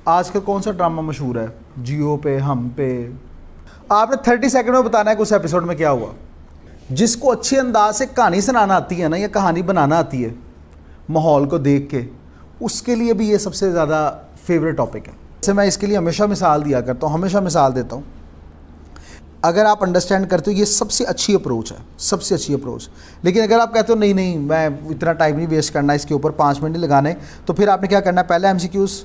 आजकल कौन सा ड्रामा मशहूर है? जियो पे, हम पे। आपने 30 सेकंड में बताना है कि उस एपिसोड में क्या हुआ। जिसको अच्छे अंदाज से कहानी सुनाना आती है ना, या कहानी बनाना आती है माहौल को देख के, उसके लिए भी ये सबसे ज़्यादा फेवरेट टॉपिक है। जैसे मैं इसके लिए हमेशा मिसाल दिया करता हूँ, हमेशा मिसाल देता हूँ। अगर आप अंडरस्टैंड करते हो ये सबसे अच्छी अप्रोच है, सबसे अच्छी अप्रोच। लेकिन अगर आप कहते हो नहीं नहीं मैं इतना टाइम नहीं वेस्ट करना इसके ऊपर, 5 मिनट नहीं लगाने, तो फिर आपने क्या करना है? पहले MCQs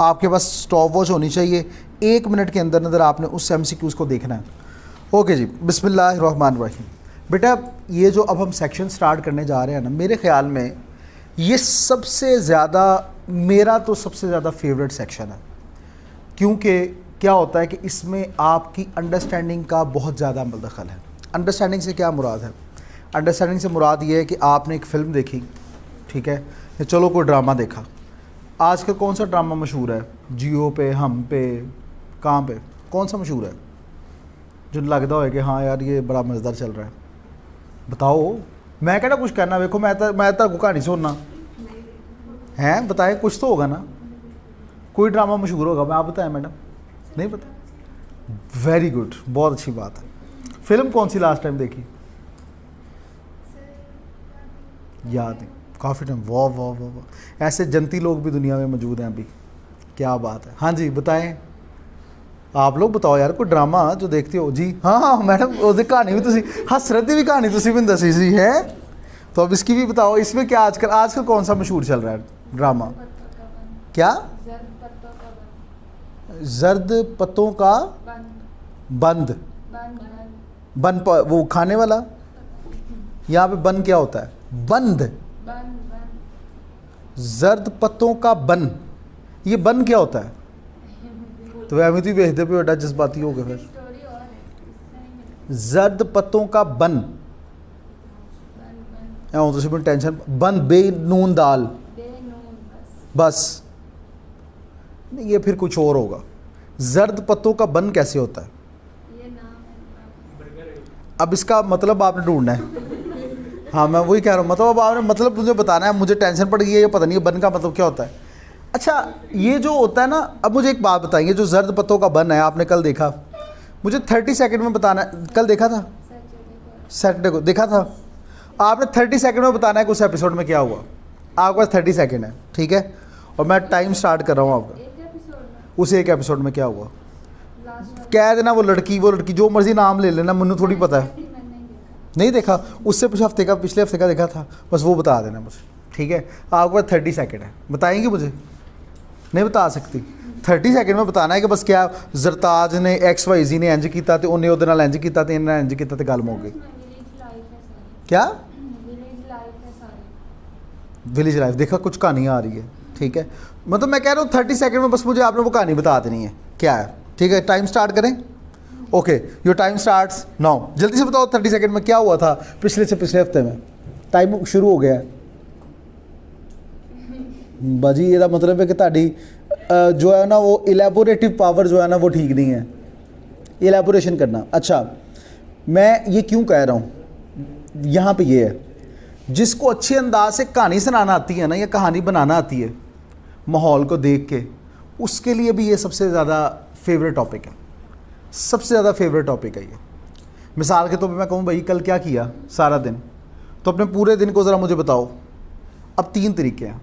आपके पास स्टॉप वॉच होनी चाहिए, 1 मिनट के अंदर अंदर आपने उस MCQs को देखना है। ओके जी, बिस्मिल्लाहिर्रहमानिर्रहीम। बेटा ये जो अब हम सेक्शन स्टार्ट करने जा रहे हैं ना, मेरे ख्याल में ये सबसे ज़्यादा, मेरा तो सबसे ज़्यादा फेवरेट सेक्शन है। क्योंकि क्या होता है कि इसमें आपकी अंडरस्टैंडिंग का बहुत ज़्यादा दखल है। अंडरस्टैंडिंग से क्या मुराद है? अंडरस्टैंडिंग से मुराद ये है कि आपने एक फ़िल्म देखी, ठीक है, या चलो कोई ड्रामा देखा। आजकल कौन सा ड्रामा मशहूर है? जियो पे, हम पे, कहाँ पे, कौन सा मशहूर है जो लगता हो कि हाँ यार ये बड़ा मज़ेदार चल रहा है? बताओ। मैं कहना कुछ करना, देखो मैं तो कहानी सुनना है, बताए कुछ तो होगा ना, कोई ड्रामा मशहूर होगा। मैं आप बताएं मैडम, नहीं पता? वेरी गुड, बहुत अच्छी बात है। फिल्म कौन सी लास्ट टाइम देखी? याद नहीं, काफ़ी टाइम। वाह वाह वाह वाह, ऐसे जनती लोग भी दुनिया में मौजूद हैं अभी, क्या बात है। हाँ जी बताएं, आप लोग बताओ यार, कोई ड्रामा जो देखते हो जी। हाँ हाँ मैडम, उसकी कहानी भी तुसी हसरत की भी कहानी तुसी भी दसी सी है, तो अब इसकी भी बताओ। इसमें क्या आजकल कौन सा मशहूर चल रहा है ड्रामा? क्या? जर्द पत्तों का बंद। बन वो खाने वाला? यहाँ पे बन क्या होता है? बंद। जर्द पत्तों का बन, ये बन क्या होता है? तो वह अमित भी भेजते पे बेटा, जज्बाती हो गए फिर। जर्द पत्तों का बन, तो टेंशन। बन बे नून दाल, बस नहीं, ये फिर कुछ और होगा। जर्द पत्तों का बन कैसे होता है? अब इसका मतलब आपने ढूंढना है। हाँ मैं वही कह रहा हूँ, मतलब अब आपने मतलब मुझे बताना है। मुझे टेंशन पड़ गई है, ये पता नहीं है बन का मतलब क्या होता है। अच्छा ये जो होता है ना, अब मुझे एक बात बताइए, जो जर्द पत्तों का बन है आपने कल देखा, मुझे 30 सेकंड में बताना है। कल देखा था? सैटरडे को देखा था। आपने 30 सेकंड में बताना है कि उस एपिसोड में क्या हुआ। आपके पास 30 सेकंड है, ठीक है, और मैं टाइम स्टार्ट कर रहा हूँ आपका। उस एक एपिसोड में क्या हुआ कह देना। वो लड़की जो मर्जी नाम ले लेना, मुझे थोड़ी पता है। नहीं देखा? उससे पिछले हफ्ते का देखा था, बस वो बता देना मुझे, ठीक है। आपके पास 30 सेकंड है, बताएंगे मुझे? नहीं बता सकती। 30 सेकंड में बताना है कि बस क्या जरताज ने XYZ ने इंज किया, तो उन्हें उहदे नाल इंज किया, तो इन्हें इंज किया, तो गल मुक गई। क्या विलेज लाइफ? देखा, कुछ कहानी आ रही है, ठीक है। मतलब मैं कह रहा हूँ 30 सेकंड में बस मुझे आपने वो कहानी बता देनी है क्या है, ठीक है। टाइम स्टार्ट करें? Okay, your time starts now. जल्दी से बताओ 30 सेकंड में क्या हुआ था पिछले हफ्ते में। टाइम शुरू हो गया है बाजी। ये मतलब है कि ताड़ी जो है ना वो इलेबोरेटिव पावर जो है ना वो ठीक नहीं है, इलेबोरेशन करना। अच्छा मैं ये क्यों कह रहा हूँ, यहाँ पे ये है, जिसको अच्छे अंदाज से कहानी सुनाना आती है ना, या कहानी बनाना आती है माहौल को देख के, उसके लिए भी ये सबसे ज़्यादा फेवरेट टॉपिक है, सबसे ज़्यादा फेवरेट टॉपिक है ये। मिसाल के तौर पे मैं कहूँ भाई कल क्या किया सारा दिन, तो अपने पूरे दिन को ज़रा मुझे बताओ। अब 3 तरीके हैं।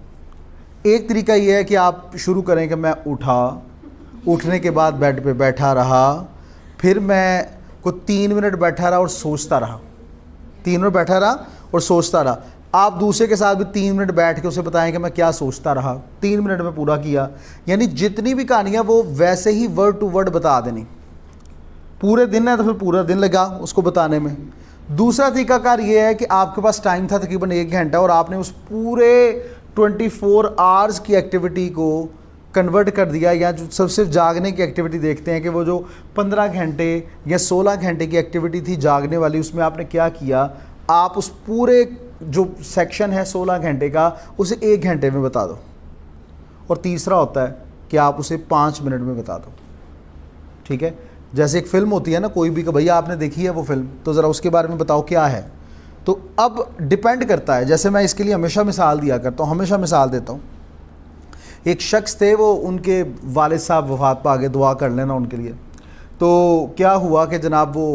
एक तरीका ये है कि आप शुरू करें कि मैं उठने के बाद बेड पे बैठा रहा, फिर मैं को 3 मिनट बैठा रहा और सोचता रहा, 3 मिनट बैठा रहा और सोचता रहा। आप दूसरे के साथ भी 3 मिनट बैठ के उसे बताएं कि मैं क्या सोचता रहा, 3 मिनट में पूरा किया। यानी जितनी भी कहानियाँ वो वैसे ही वर्ड टू वर्ड बता देनी। पूरे दिन है तो फिर पूरा दिन लगा उसको बताने में। दूसरा तरीकाकार ये है कि आपके पास टाइम था तकरीबन 1 घंटा, और आपने उस पूरे 24 आवर्स की एक्टिविटी को कन्वर्ट कर दिया, या जो सिर्फ जागने की एक्टिविटी देखते हैं कि वो जो 15 घंटे या 16 घंटे की एक्टिविटी थी जागने वाली, उसमें आपने क्या किया, आप उस पूरे जो सेक्शन है 16 घंटे का उसे 1 घंटे में बता दो। और तीसरा होता है कि आप उसे 5 मिनट में बता दो, ठीक है। जैसे एक फ़िल्म होती है ना कोई भी, कि भैया आपने देखी है वो फिल्म, तो ज़रा उसके बारे में बताओ क्या है। तो अब डिपेंड करता है, जैसे मैं इसके लिए हमेशा मिसाल दिया करता हूँ, हमेशा मिसाल देता हूँ। एक शख्स थे, वो उनके वालिद साहब वफ़ात पा गए, दुआ कर लेना उनके लिए। तो क्या हुआ कि जनाब वो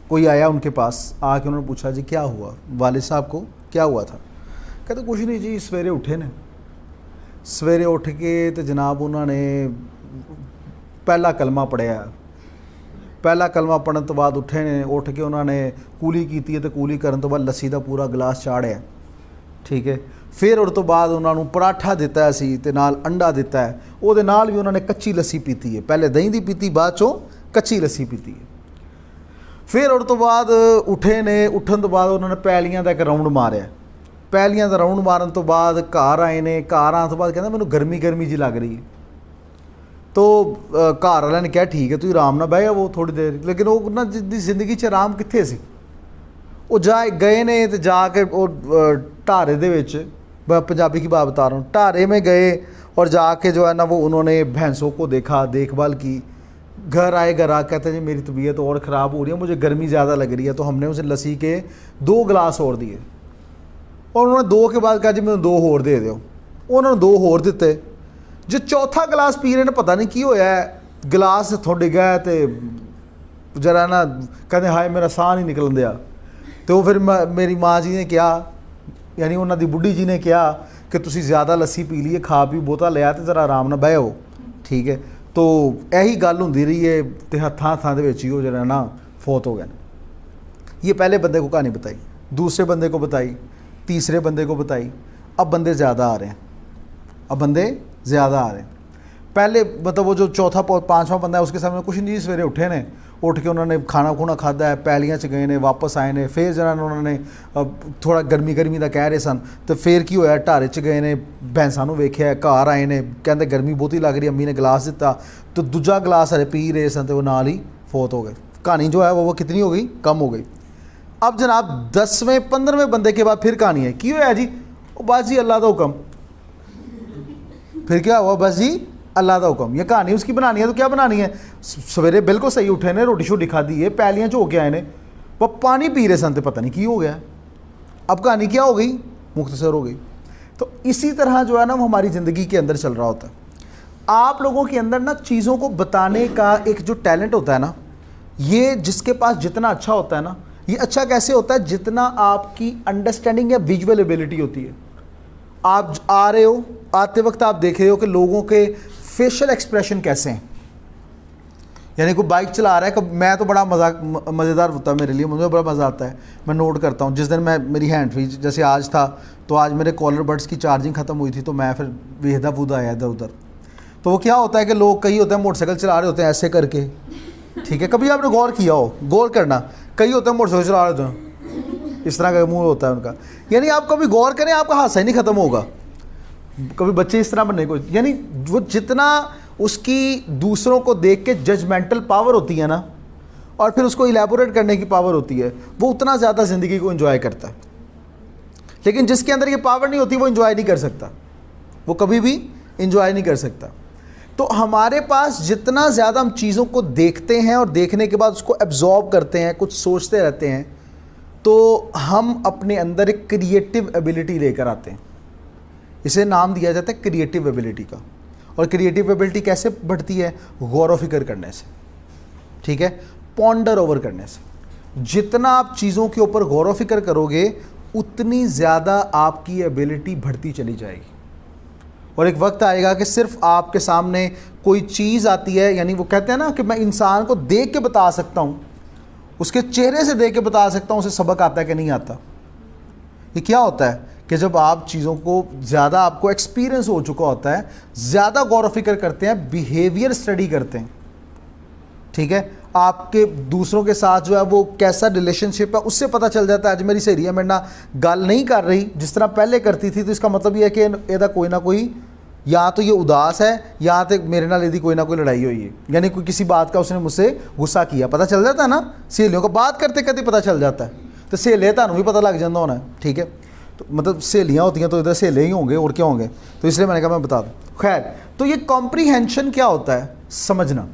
कोई आया उनके पास, आके उन्होंने पूछा जी क्या हुआ, वालिद साहब को क्या हुआ था? कहते कुछ नहीं जी, सवेरे उठे ने, सवेरे उठ के तो जनाब उन्होंने पहला कलमा पढ़िया, पहला कलमा पढ़ने तो बाद उठे ने, उठ के उन्होंने कूली की है, तो कूली करने तो बाद लस्सी का पूरा गिलास चाढ़िया, ठीक है। फिर उस तो बाद उन्होंने पराठा दिता सी ते नाल अंडा दिता है, वो नाल भी उन्होंने कच्ची लस्सी पीती है, पहले दही दी पीती, बाद चों कच्ची लस्सी पीती है। फिर उस तो बाद उठे ने, उठन तो बाद उन्होंने पैलियां का एक राउंड मारिया, पैलियां का राउंड मारन तो बाद घर आए ने, घर आने तो बाद कहना मैनू गर्मी गर्मी जी लग रही है। तो घर वाले ने कहा ठीक है, तू आराम ना बह वो थोड़ी देर, लेकिन वो ना जिंदगी च आराम कित्थे सी, वो जा गए ने तो जाके ढारे दे विच, पंजाबी की बात बता रहा हूँ, ढारे में गए और जाके जो है ना वो उन्होंने भैंसों को देखा, देखभाल की। घर आए, घर आके कहते हैं जी मेरी तबीयत और ख़राब हो रही है, मुझे गर्मी ज़्यादा लग रही है। तो हमने उसे लस्सी के 2 गिलास और दिए, और उन्होंने 2 के बाद कहा जी मैंने 2 होर दे दो, उन्होंने 2 होर दिते। जो चौथा गिलास पी रहे ने, पता नहीं की होया है, गिलास इत्थों डिग्गा तो जरा ना कहते हाय मेरा साह नहीं निकलन दिया। तो फिर मेरी माँ जी ने कहा, यानी उन्होंने दी बुढ़ी जी ने कहा कि तुसी ज़्यादा लस्सी पी ली है, खा पी बोतल लिया तो ज़रा आराम ना बह हो, ठीक है। तो यही गल होंदी रही है, तो हत्थां हत्थां दे विच ही वो जरा ना फौत हो गए। ये पहले बंदे को कहानी बताई, दूसरे बंदे को बताई, तीसरे बंदे को बताई, अब बंदे ज़्यादा आ रहे हैं, अब बंदे ज़्यादा आ रहे हैं। पहले मतलब वो जो चौथा 5वां बंदा है उसके सामने कुछ नहीं, सवेरे उठे ने, उठ के उन्होंने खाना खुना खादा है, पैलियां च गए ने, वापस आए ने, फिर जना उन्होंने थोड़ा गर्मी गर्मी का कह रहे सन, तो फिर की होया, ढारे च गए ने, भैंसां नूं वेख्या, घर आए ने, कहते गर्मी बहुती लग रही, अम्मी ने गिलास दिता, तो दूजा गिलास हले पी रहे सन, तो वो नाल ही फौत हो गए। कहानी जो है वो कितनी हो गई, कम हो गई। अब जनाब 10वें 15वें बंदे के बाद फिर कहानी है, की होया जी, वो बस जी अल्लाह का हुक्म, फिर क्या हुआ, बस जी अल्लाह का हुक्म। ये कहानी उसकी बनानी है तो क्या बनानी है, सवेरे बिल्कुल सही उठे ने, रोटी शोटी खाधी है, पैलियां च होके आए ने, वो पानी पी रहे सन, तो पता नहीं की हो गया। अब कहानी क्या हो गई, मुख्तसर हो गई। तो इसी तरह जो है ना वो हमारी ज़िंदगी के अंदर चल रहा होता है। आप लोगों के अंदर ना चीज़ों को बताने का एक जो टैलेंट होता है ना, ये जिसके पास जितना अच्छा होता है ना, ये अच्छा कैसे होता है, जितना आपकी अंडरस्टैंडिंग या विजुअल एबिलिटी होती है। आप आ रहे हो, आते वक्त आप देख रहे हो कि लोगों के फेशियल एक्सप्रेशन कैसे हैं, यानी कोई बाइक चला रहा है, मैं तो बड़ा मज़ेदार होता है मेरे लिए, मुझे बड़ा मज़ा आता है, मैं नोट करता हूँ। जिस दिन मेरी हैंड फ्री, जैसे आज था, तो आज मेरे कॉलर बड्स की चार्जिंग ख़त्म हुई थी, तो मैं फिर वेहदा वूदा आया इधर उधर। तो वो क्या होता है कि लोग कई होते हैं मोटरसाइकिल चला रहे होते हैं ऐसे करके, ठीक है, कभी आपने गौर किया हो, गौर करना, कई होते हैं मोटरसाइकिल चला रहे होते हैं इस तरह का मुँह होता है उनका, यानी आप कभी गौर करें आपका हादसा ही नहीं ख़त्म होगा। कभी बच्चे इस तरह बनने को, यानी वो जितना उसकी दूसरों को देख के जजमेंटल पावर होती है ना, और फिर उसको इलेबोरेट करने की पावर होती है, वो उतना ज़्यादा ज़िंदगी को एंजॉय करता है। लेकिन जिसके अंदर ये पावर नहीं होती वो एंजॉय नहीं कर सकता, वो कभी भी एंजॉय नहीं कर सकता। तो हमारे पास जितना ज़्यादा हम चीज़ों को देखते हैं और देखने के बाद उसको एब्जॉर्ब करते हैं, कुछ सोचते रहते हैं, तो हम अपने अंदर एक क्रिएटिव एबिलिटी लेकर आते हैं। इसे नाम दिया जाता है क्रिएटिव एबिलिटी का। और क्रिएटिव एबिलिटी कैसे बढ़ती है, गौर व फिक्र करने से, ठीक है, पॉन्डर ओवर करने से। जितना आप चीज़ों के ऊपर गौर व फिक्र करोगे उतनी ज़्यादा आपकी एबिलिटी बढ़ती चली जाएगी। और एक वक्त आएगा कि सिर्फ आपके सामने कोई चीज़ आती है, यानी वो कहते हैं ना कि मैं इंसान को देख के बता सकता हूँ, उसके चेहरे से देख के बता सकता हूँ उसे सबक आता है कि नहीं आता। ये क्या होता है कि जब आप चीज़ों को ज़्यादा, आपको एक्सपीरियंस हो चुका होता है, ज़्यादा गौर व फिक्र करते हैं, बिहेवियर स्टडी करते हैं, ठीक है, आपके दूसरों के साथ जो है वो कैसा रिलेशनशिप है उससे पता चल जाता है। आज मेरी सहेली है मेरे ना गल नहीं कर रही जिस तरह पहले करती थी, तो इसका मतलब ये है कि ਇਹਦਾ कोई ना कोई, या तो ये उदास है या तो मेरे नाल ਇਹਦੀ कोई ना कोई लड़ाई हुई है, यानी कोई किसी बात का उसने मुझसे गुस्सा किया, पता चल जाता है ना। सहेलियों को बात करते करते पता चल जाता है, तो सहेले ਤੁਹਾਨੂੰ भी पता लग जाता होना है, ठीक है। तो मतलब सहेलियाँ होती हैं तो इधर सहेले ही होंगे और क्या होंगे, तो इसलिए मैंने कहा मैं बता दूँ। खैर, तो ये कॉम्प्रीहेंशन क्या होता है, समझना,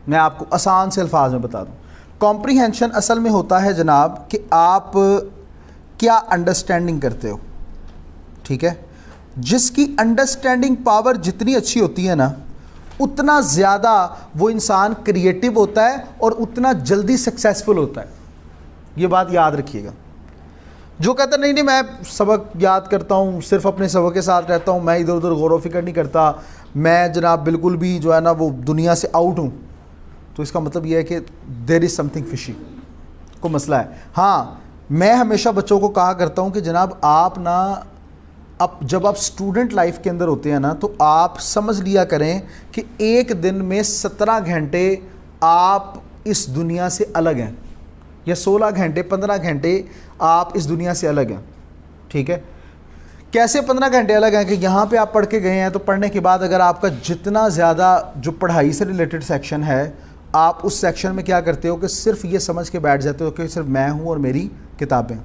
मैं आपको आसान से अल्फाज में बता दूँ। कॉम्प्रीहेंशन असल में होता है जनाब कि आप क्या अंडरस्टैंडिंग करते हो, ठीक है। जिसकी अंडरस्टैंडिंग पावर जितनी अच्छी होती है ना, उतना ज़्यादा वो इंसान क्रिएटिव होता है और उतना जल्दी सक्सेसफुल होता है। ये बात याद रखिएगा। जो कहता नहीं मैं सबक याद करता हूँ, सिर्फ अपने सबक के साथ रहता हूँ, मैं इधर उधर गौर व फिक्र नहीं करता, मैं जनाब बिल्कुल भी जो है ना वो दुनिया से आउट हूँ, तो इसका मतलब ये है कि देयर इज़ समथिंग फिशी, को मसला है। हाँ, मैं हमेशा बच्चों को कहा करता हूँ कि जनाब आप ना, अब जब आप स्टूडेंट लाइफ के अंदर होते हैं ना, तो आप समझ लिया करें कि एक दिन में 17 घंटे आप इस दुनिया से अलग हैं, या 16 घंटे 15 घंटे आप इस दुनिया से अलग हैं। ठीक है, कैसे 15 घंटे अलग हैं कि यहाँ पे आप पढ़ के गए हैं, तो पढ़ने के बाद अगर आपका जितना ज़्यादा जो पढ़ाई से रिलेटेड सेक्शन है, आप उस सेक्शन में क्या करते हो कि सिर्फ ये समझ के बैठ जाते हो कि सिर्फ मैं हूँ और मेरी किताबें।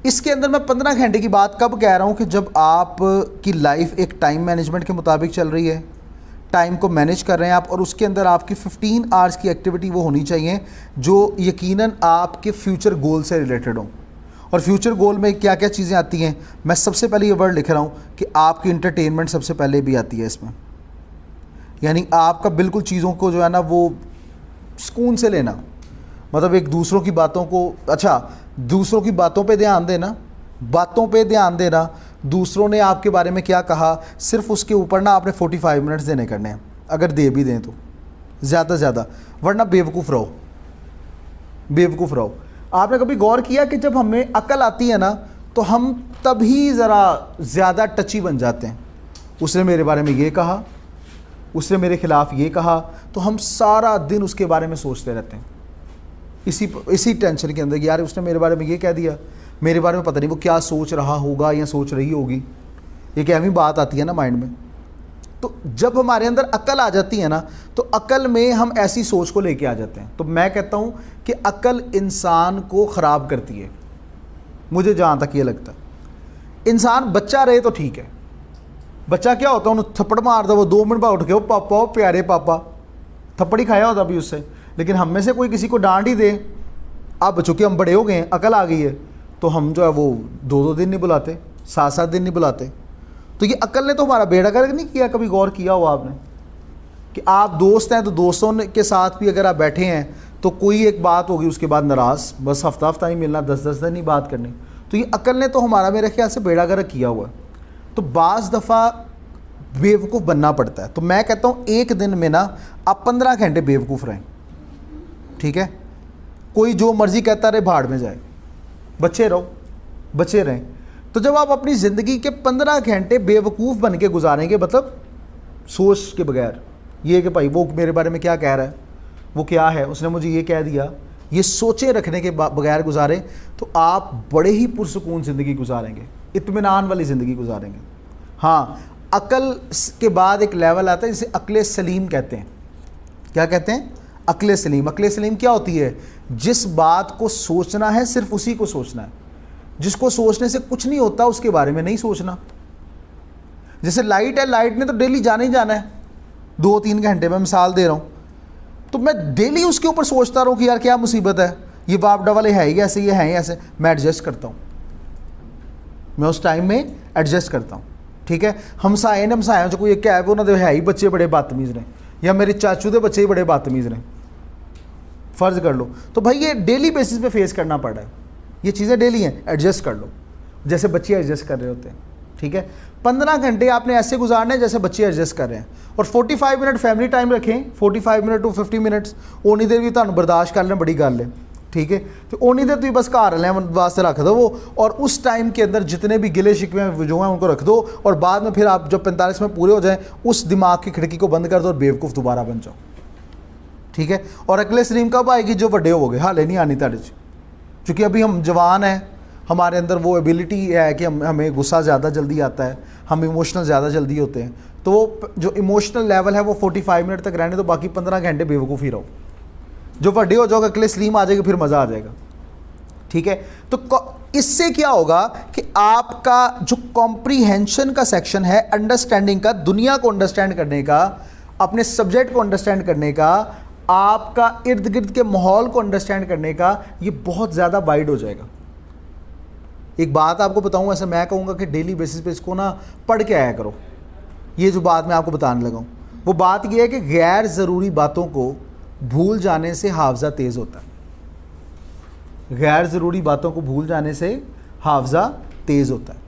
इसके अंदर मैं 15 घंटे की बात कब कह रहा हूँ कि जब आप की लाइफ एक टाइम मैनेजमेंट के मुताबिक चल रही है, टाइम को मैनेज कर रहे हैं आप, और उसके अंदर आपकी 15 आवर्स की एक्टिविटी वो होनी चाहिए जो यकीनन आपके फ्यूचर गोल से रिलेटेड हो। और फ्यूचर गोल में क्या क्या चीज़ें आती हैं, मैं सबसे पहले ये वर्ड लिख रहा हूँ कि आपकी इंटरटेनमेंट सबसे पहले भी आती है इसमें, यानी आपका बिल्कुल चीज़ों को जो है ना वो सुकून से लेना, मतलब एक दूसरों की बातों को, अच्छा दूसरों की बातों पे ध्यान देना, बातों पे ध्यान देना, दूसरों ने आपके बारे में क्या कहा, सिर्फ उसके ऊपर ना आपने 45 मिनट्स देने करने हैं, अगर दे भी दें तो ज़्यादा से ज़्यादा, वरना बेवकूफ़ रहो, बेवकूफ़ रहो। आपने कभी गौर किया कि जब हमें अकल आती है ना, तो हम तभी ज़रा ज़्यादा टची बन जाते हैं। उसने मेरे बारे में ये कहा, उसने मेरे ख़िलाफ़ ये कहा, तो हम सारा दिन उसके बारे में सोचते रहते हैं, इसी टेंशन के अंदर कि यार उसने मेरे बारे में ये कह दिया, मेरे बारे में पता नहीं वो क्या सोच रहा होगा या सोच रही होगी। एक अहमी बात आती है ना माइंड में। तो जब हमारे अंदर अकल आ जाती है ना, तो अकल में हम ऐसी सोच को लेके आ जाते हैं। तो मैं कहता हूँ कि अकल इंसान को ख़राब करती है, मुझे जहाँ तक ये लगता है। इंसान बच्चा रहे तो ठीक है, बच्चा क्या होता है, उन्हें थप्पड़ मारता, वो 2 मिनट बाद उठ के वो पापा, प्यारे पापा, थप्पड़ ही खाया होता अभी उससे। लेकिन हम में से कोई किसी को डांट ही दे, अब चूँकि हम बड़े हो गए हैं, अकल आ गई है, तो हम जो है वो 2-2 दिन नहीं बुलाते, 7-7 दिन नहीं बुलाते। तो ये अकल ने तो हमारा बेड़ा गर्क नहीं किया। कभी गौर किया हो आपने कि आप दोस्त हैं तो दोस्तों के साथ भी अगर आप बैठे हैं तो कोई एक बात होगी, उसके बाद नाराज़, बस हफ्ता नहीं मिलना, 10-10 दिन नहीं बात करनी। तो ये अकल ने तो हमारा मेरे ख्याल से बेड़ा गर्क किया हुआ है। तो बाज़ दफ़ा बेवकूफ़ बनना पड़ता है। तो मैं कहता हूँ एक दिन में ना आप 15 घंटे बेवकूफ़ रहें, ठीक है। कोई जो मर्ज़ी कहता रहे, भाड़ में जाए, बच्चे रहो, बच्चे रहें। तो जब आप अपनी ज़िंदगी के 15 घंटे बेवकूफ़ बन के गुजारेंगे, मतलब सोच के बगैर, ये कि भाई वो मेरे बारे में क्या कह रहा है, वो क्या है, उसने मुझे ये कह दिया, ये सोचे रखने के बगैर गुजारें, तो आप बड़े ही पुरसुकून ज़िंदगी गुजारेंगे, इत्मीनान वाली ज़िंदगी गुजारेंगे। हाँ, अकल के बाद एक लेवल आता है जिसे अक्ल सलीम कहते हैं। क्या कहते हैं? अक्ल सलीम। अक्ल सलीम क्या होती है? जिस बात को सोचना है सिर्फ उसी को सोचना है, जिसको सोचने से कुछ नहीं होता उसके बारे में नहीं सोचना। जैसे लाइट है, लाइट ने तो डेली जाना ही जाना है, 2-3 घंटे में मिसाल दे रहा हूँ, तो मैं डेली उसके ऊपर सोचता रहूँ कि यार क्या मुसीबत है, ये बापडा वाले है ही ऐसे, ये हैं ही ऐसे, मैं एडजस्ट करता हूँ, मैं उस टाइम में एडजस्ट करता हूँ, ठीक है। हमसाए ने हमसाया जो कोई क्या है, वो ना है ही बच्चे बड़े बदतमीज़ ने, या मेरे चाचू के बच्चे ही बड़े बदतमीज़ ने, फ़र्ज़ कर लो। तो भाई ये डेली बेसिस पे फेस करना पड़ रहा है, ये चीज़ें डेली हैं, एडजस्ट कर लो, जैसे बच्चे एडजस्ट कर रहे होते हैं, ठीक है। 15 घंटे आपने ऐसे गुजारने हैं जैसे बच्चे एडजस्ट कर रहे हैं। और 45 मिनट फैमिली टाइम रखें, 45 मिनट टू 50 मिनट्स, उन्नी देर भी तुहानू बर्दाश्त कर लेना बड़ी गल है, ठीक है। तो उन्नी देर तुम बस घर वाले वास्ते रख दो वो, और उस टाइम के अंदर जितने भी गिले शिकवे जो हैं उनको रख दो, और बाद में फिर आप जब 45 में पूरे हो जाएं, उस दिमाग की खिड़की को बंद कर दो और बेवकूफ़ दोबारा बन जाओ, ठीक है। और अकल सलीम कब आएगी? जो बड़े हो गए, हाले नहीं आनी ताड़े च, क्योंकि अभी हम जवान हैं, हमारे अंदर वो एबिलिटी है कि हमें गुस्सा ज़्यादा जल्दी आता है, हम इमोशनल ज़्यादा जल्दी होते हैं। तो वो जो इमोशनल लेवल है वो 45 मिनट तक रहने दो, बाकी 15 घंटे बेवकूफ़ी रहो। जो बड़े हो जाओगे, अकल सलीम आ जाएगी, फिर मज़ा आ जाएगा, ठीक है। तो इससे क्या होगा कि आपका जो कॉम्प्रीहेंशन का सेक्शन है, अंडरस्टैंडिंग का, दुनिया को अंडरस्टैंड करने का, अपने सब्जेक्ट को अंडरस्टैंड करने का, आपका इर्द गिर्द के माहौल को अंडरस्टैंड करने का, ये बहुत ज़्यादा वाइड हो जाएगा, एक बात आपको बताऊं, ऐसा मैं कहूँगा कि डेली बेसिस पे इसको ना पढ़ के आया करो। ये जो बात मैं आपको बताने लगा हूँ वो बात ये है कि गैर ज़रूरी बातों को भूल जाने से हाफजा तेज़ होता है। गैर ज़रूरी बातों को भूल जाने से हाफजा तेज़ होता है।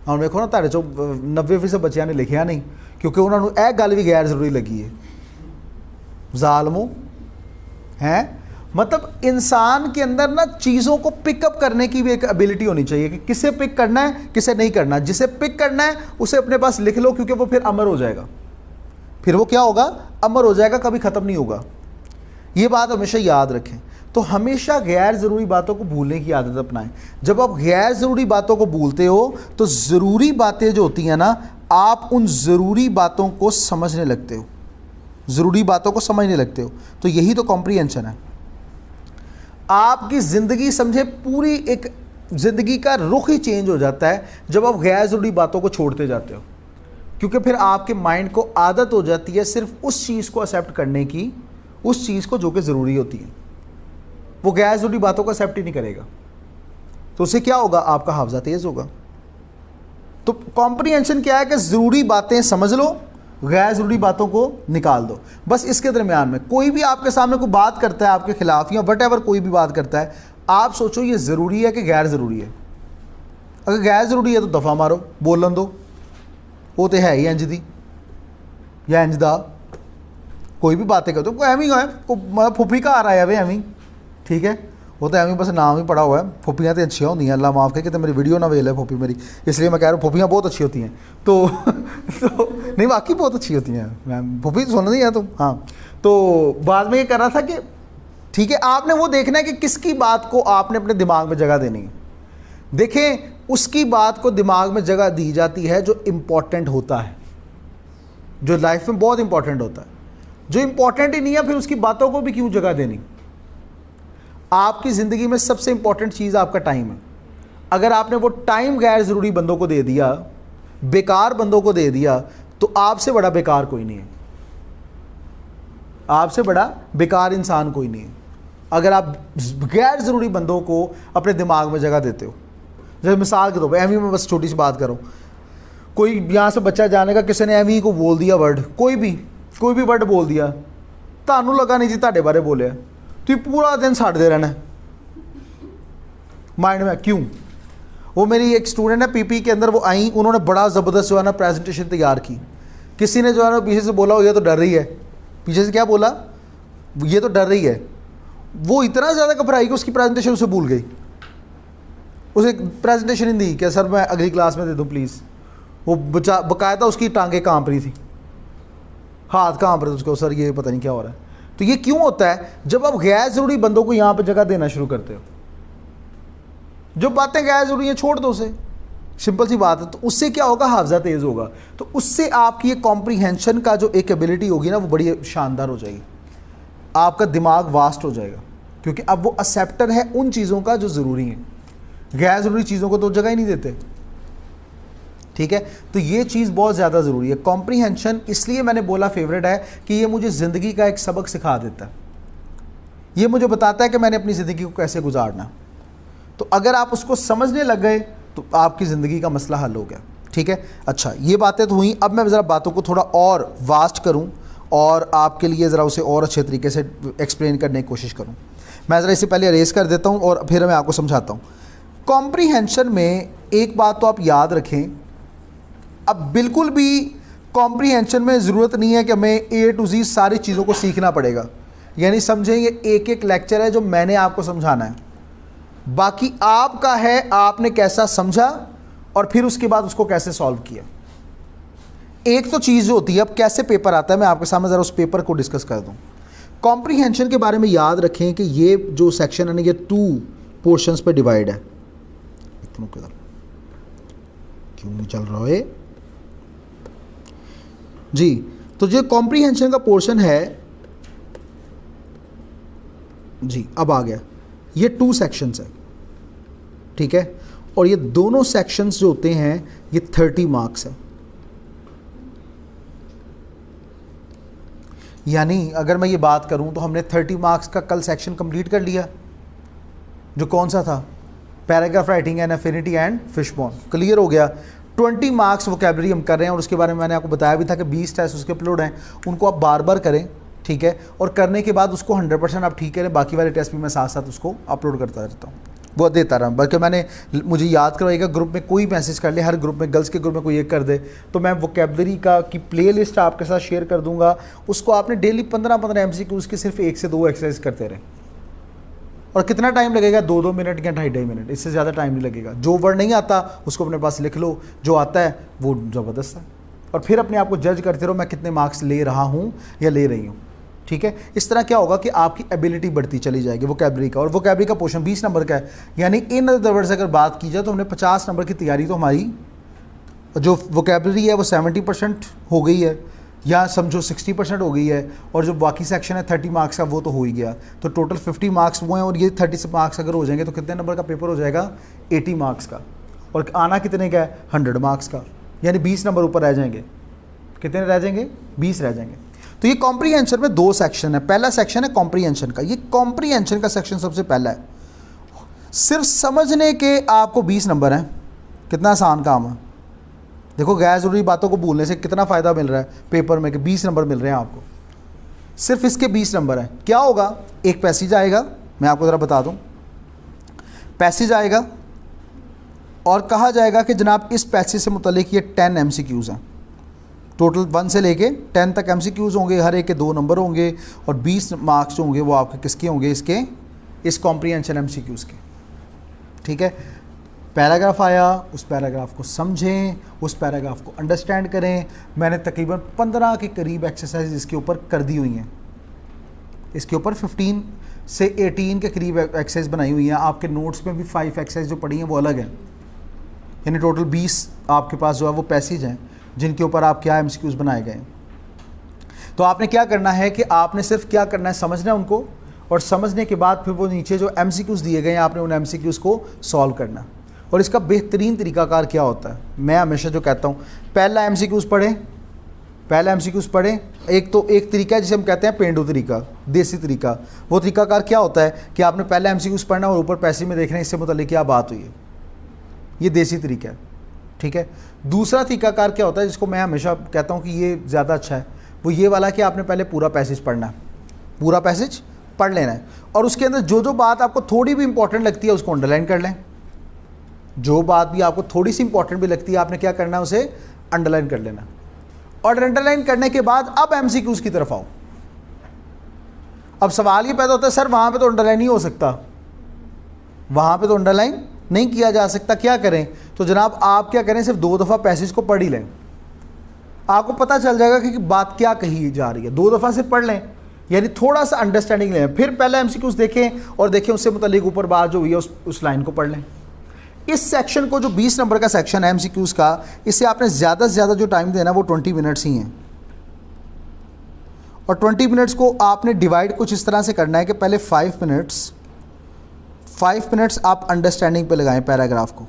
और देखो ना तारे चो 90% बच्चों ने लिखा नहीं, क्योंकि उन्होंने यह गल भी गैर ज़रूरी लगी है। जालमो हैं, मतलब इंसान के अंदर ना चीज़ों को पिकअप करने की भी एक एबिलिटी होनी चाहिए कि किसे पिक करना है, किसे नहीं करना। जिसे पिक करना है उसे अपने पास लिख लो, क्योंकि वो फिर अमर हो जाएगा। फिर वो क्या होगा? अमर हो जाएगा, कभी ख़त्म नहीं होगा। ये बात हमेशा याद रखें। तो हमेशा गैर ज़रूरी बातों को भूलने की आदत अपनाएं। जब आप गैर ज़रूरी बातों को भूलते हो तो ज़रूरी बातें जो होती हैं ना, आप उन ज़रूरी बातों को समझने लगते हो, ज़रूरी बातों को समझने लगते हो। तो यही तो कॉम्प्रीहेंशन है। आपकी ज़िंदगी समझे, पूरी एक ज़िंदगी का रुख ही चेंज हो जाता है जब आप गैर ज़रूरी बातों को छोड़ते जाते हो, क्योंकि फिर आपके माइंड को आदत हो जाती है सिर्फ उस चीज़ को एक्सेप्ट करने की, उस चीज़ को जो कि ज़रूरी होती है। वो गैर ज़रूरी बातों को एक्सेप्ट ही नहीं करेगा। तो उससे क्या होगा? आपका हाफजा तेज़ होगा। तो कॉम्प्रीहेंशन क्या है कि ज़रूरी बातें समझ लो, गैर ज़रूरी बातों को निकाल दो। बस इसके दरमियान में कोई भी आपके सामने कोई बात करता है आपके खिलाफ या वट कोई भी बात करता है, आप सोचो ये ज़रूरी है कि गैर ज़रूरी है। अगर गैर ज़रूरी है तो दफ़ा मारो, बोलन दो, वो तो है ही इंज दी या इंज दा। कोई भी बातें करते हो एवं है, फुफी का आ रहा है वे एवं, ठीक है, वो तो एवं बस नाम ही पड़ा हुआ है। फुफियाँ तो अच्छी होंगी, अल्लाह माफ़ करे, कि मेरी वीडियो ना वेल है फुफी मेरी, इसलिए मैं कह रहा हूँ फुफियाँ बहुत अच्छी होती हैं। तो नहीं, वाकई बहुत अच्छी होती हैं। मैं फुफी सुन रही है तुम? हाँ। तो बाद में ये कर रहा था कि ठीक है, आपने वो देखना है कि किसकी बात को आपने अपने दिमाग में जगह देनी है। देखें, उसकी बात को दिमाग में जगह दी जाती है जो इम्पॉर्टेंट होता है, जो लाइफ में बहुत इंपॉर्टेंट होता है। जो इम्पॉर्टेंट ही नहीं है, फिर उसकी बातों को भी क्यों जगह देनी? आपकी ज़िंदगी में सबसे इंपॉर्टेंट चीज़ आपका टाइम है। अगर आपने वो टाइम गैर ज़रूरी बंदों को दे दिया, बेकार बंदों को दे दिया, तो आपसे बड़ा बेकार कोई नहीं है। आपसे बड़ा बेकार इंसान कोई नहीं है अगर आप गैर ज़रूरी बंदों को अपने दिमाग में जगह देते हो। जैसे मिसाल के तौर पर एमी में बस छोटी सी बात करूँ, कोई यहाँ से बच्चा जाने का, किसी ने एमी को बोल दिया वर्ड, कोई भी वर्ड बोल दिया, तानू लगा नहीं जी ताड़े बारे बोले, तो ये पूरा दिन साड़ते रहना माइंड में। क्यों? वो मेरी एक स्टूडेंट है पीपी के अंदर, वो आई, उन्होंने बड़ा ज़बरदस्त जो है ना प्रेजेंटेशन तैयार की। किसी ने जो है ना पीछे से बोला ये तो डर रही है, पीछे से क्या बोला, ये तो डर रही है। वो इतना ज़्यादा घबराई कि उसकी प्रेजेंटेशन उसे भूल गई। उसे प्रेजेंटेशन ही दी कि सर मैं अगली क्लास में दे दूँ प्लीज़। वो बकायदा उसकी टांगें काँप रही थी, हाथ काँप रहे थे उसको, सर ये पता नहीं क्या हो रहा है। तो ये क्यों होता है? जब आप गैर ज़रूरी बंदों को यहाँ पे जगह देना शुरू करते हो। जो बातें गैर ज़रूरी हैं छोड़ दो उसे, सिंपल सी बात है। तो उससे क्या होगा? हाफजा तेज़ होगा। तो उससे आपकी ये कॉम्प्रीहेंशन का जो एक एबिलिटी होगी ना, वो बड़ी शानदार हो जाएगी। आपका दिमाग वास्ट हो जाएगा, क्योंकि अब वो एक्सेप्टर है उन चीज़ों का जो ज़रूरी हैं। गैर ज़रूरी चीज़ों को तो जगह ही नहीं देते, ठीक है। तो ये चीज़ बहुत ज़्यादा ज़रूरी है। कॉम्प्रीहेंशन इसलिए मैंने बोला फेवरेट है कि ये मुझे ज़िंदगी का एक सबक सिखा देता है। ये मुझे बताता है कि मैंने अपनी ज़िंदगी को कैसे गुजारना। तो अगर आप उसको समझने लग गए तो आपकी ज़िंदगी का मसला हल हो गया, ठीक है। अच्छा, ये बातें तो हुई। अब मैं ज़रा बातों को थोड़ा और वास्ट करूँ और आपके लिए ज़रा उसे और अच्छे तरीके से एक्सप्लेन करने की कोशिश करूँ। मैं ज़रा इससे पहले अरेज कर देता हूँ और फिर मैं आपको समझाता हूँ। कॉम्प्रीहेंशन में एक बात तो आप याद रखें, अब बिल्कुल भी कॉम्प्रीहेंशन में ज़रूरत नहीं है कि हमें A to Z सारी चीज़ों को सीखना पड़ेगा। यानी समझें, ये एक एक लेक्चर है जो मैंने आपको समझाना है, बाकी आपका है आपने कैसा समझा और फिर उसके बाद उसको कैसे सॉल्व किया। एक तो चीज़ जो होती है, अब कैसे पेपर आता है, मैं आपके सामने ज़रा उस पेपर को डिस्कस कर दूँ। कॉम्प्रीहेंशन के बारे में याद रखें कि ये जो सेक्शन है ना, ये 2 पोर्शंस पे डिवाइड है। क्यों नहीं चल रहा है जी? तो जो कॉम्प्रीहेंशन का पोर्शन है जी, अब आ गया। ये 2 सेक्शंस है, ठीक है। और ये दोनों सेक्शंस जो होते हैं ये 30 मार्क्स है। यानी अगर मैं ये बात करूं तो हमने 30 मार्क्स का कल सेक्शन कंप्लीट कर लिया। जो कौन सा था? Paragraph writing and affinity and fishbone, clear हो गया। 20 मार्क्स वोकैबुलरी हम कर रहे हैं और उसके बारे में मैंने आपको बताया भी था कि 20 टेस्ट उसके अपलोड हैं, उनको आप बार बार करें, ठीक है। और करने के बाद उसको 100% आप ठीक करें, बाकी वाले टेस्ट भी मैं साथ साथ उसको अपलोड करता रहता हूँ, वो देता रहा। बल्कि मैंने, मुझे याद करवाइएगा, ग्रुप में कोई मैसेज कर ले, हर ग्रुप में, गर्ल्स के ग्रुप में कोई एक कर दे तो मैं वोकैबुलरी का की प्लेलिस्ट आपके साथ शेयर कर दूंगा। उसको आपने डेली 15-15 MCQ की सिर्फ 1 से 2 एक्सरसाइज करते रहें। और कितना टाइम लगेगा? 2-2 मिनट या 2.5 मिनट, इससे ज़्यादा टाइम नहीं लगेगा। जो वर्ड नहीं आता उसको अपने पास लिख लो, जो आता है वो ज़बरदस्त है। और फिर अपने आप को जज करते रहो, मैं कितने मार्क्स ले रहा हूँ या ले रही हूँ, ठीक है। इस तरह क्या होगा कि आपकी एबिलिटी बढ़ती चली जाएगी वोकैबुलरी का। और वोकैबुलरी का पोर्शन 20 नंबर का है, यानी इन अदर वर्ड्स अगर बात की जाए तो हमने 50 नंबर की तैयारी तो हमारी जो वोकैबुलरी है वो 70% हो गई है, या समझो 60% हो गई है, और जो बाकी सेक्शन है 30 मार्क्स का वो तो हो ही गया। तो टोटल 50 मार्क्स वो हैं, और ये 30 मार्क्स अगर हो जाएंगे तो कितने नंबर का पेपर हो जाएगा? 80 मार्क्स का। और आना कितने का है? 100 मार्क्स का, यानी 20 नंबर ऊपर रह जाएंगे। कितने रह जाएंगे? 20 रह जाएंगे। तो ये कॉम्प्रीहेंशन में 2 सेक्शन है। पहला सेक्शन है कॉम्प्रीहेंशन का, ये कॉम्प्रीहेंशन का सेक्शन सबसे पहला है। सिर्फ समझने के आपको 20 नंबर हैं, कितना आसान काम है। देखो, गैर ज़रूरी बातों को भूलने से कितना फ़ायदा मिल रहा है पेपर में कि 20 नंबर मिल रहे हैं आपको, सिर्फ इसके 20 नंबर हैं। क्या होगा? एक पैसेज आएगा, मैं आपको ज़रा बता दूं। पैसेज आएगा और कहा जाएगा कि जनाब इस पैसेज से मुतल्लिक ये 10 MCQs हैं। टोटल 1 से लेके 10 तक MCQs होंगे, हर एक के 2 नंबर होंगे, और 20 मार्क्स जो होंगे वो आपके किसके होंगे? इसके, इस कॉम्प्रीहेंशन MCQs के, ठीक है। पैराग्राफ आया, उस पैराग्राफ को समझें, उस पैराग्राफ को अंडरस्टैंड करें। मैंने तकरीबन 15 के करीब एक्सरसाइज इसके ऊपर कर दी हुई हैं। इसके ऊपर 15 से 18 के करीब एक्सरसाइज बनाई हुई हैं। आपके नोट्स में भी 5 एक्सरसाइज जो पढ़ी हैं वो अलग हैं, यानी टोटल 20 आपके पास जो है वो पैसेज हैं जिनके ऊपर आप क्या MCQs बनाए गए। तो आपने क्या करना है कि आपने सिर्फ क्या करना है, समझना है उनको, और समझने के बाद फिर वो नीचे जो MCQs दिए गए हैं आपने उन MCQs को सॉल्व करना। और इसका बेहतरीन तरीकाकार क्या होता है, मैं हमेशा जो कहता हूँ, पहला MCQs पढ़ें, पहला MCQs पढ़ें। एक तरीका है जिसे हम कहते हैं पेंडू तरीका, देसी तरीका। वो तरीकाकार क्या होता है कि आपने पहला MCQs पढ़ना और ऊपर पैसेज में देखना है इससे मुताल्लिक क्या बात हुई है। ये देसी तरीका है, ठीक है। दूसरा तरीकाकार क्या होता है जिसको मैं हमेशा कहता हूँ कि ये ज़्यादा अच्छा है, वो ये वाला कि आपने पहले पूरा पैसेज पढ़ना है, पूरा पैसेज पढ़ लेना है, और उसके अंदर जो जो बात आपको थोड़ी भी इंपॉर्टेंट लगती है उसको अंडरलाइन कर लें। जो बात भी आपको थोड़ी सी इंपॉर्टेंट भी लगती है आपने क्या करना है, उसे अंडरलाइन कर लेना। और अंडरलाइन करने के बाद अब MCQs की तरफ आओ। अब सवाल ये पैदा होता है, सर वहाँ पे तो अंडरलाइन नहीं हो सकता, वहाँ पे तो अंडरलाइन नहीं किया जा सकता, क्या करें? तो जनाब आप क्या करें, सिर्फ 2 दफ़ा पैसेज को पढ़ ही लें, आपको पता चल जाएगा कि बात क्या कही जा रही है। 2 दफ़ा सिर्फ पढ़ लें, यानी थोड़ा सा अंडरस्टैंडिंग लें। फिर पहला MCQs देखें और देखें उससे मुताल्लिक ऊपर बात जो हुई है उस लाइन को पढ़ लें। इस सेक्शन को, जो 20 नंबर का सेक्शन है MCQs का, इससे आपने ज़्यादा से ज़्यादा जो टाइम देना वो 20 मिनट्स ही हैं। और 20 मिनट्स को आपने डिवाइड कुछ इस तरह से करना है कि पहले 5 मिनट्स आप अंडरस्टैंडिंग पे लगाएं पैराग्राफ को।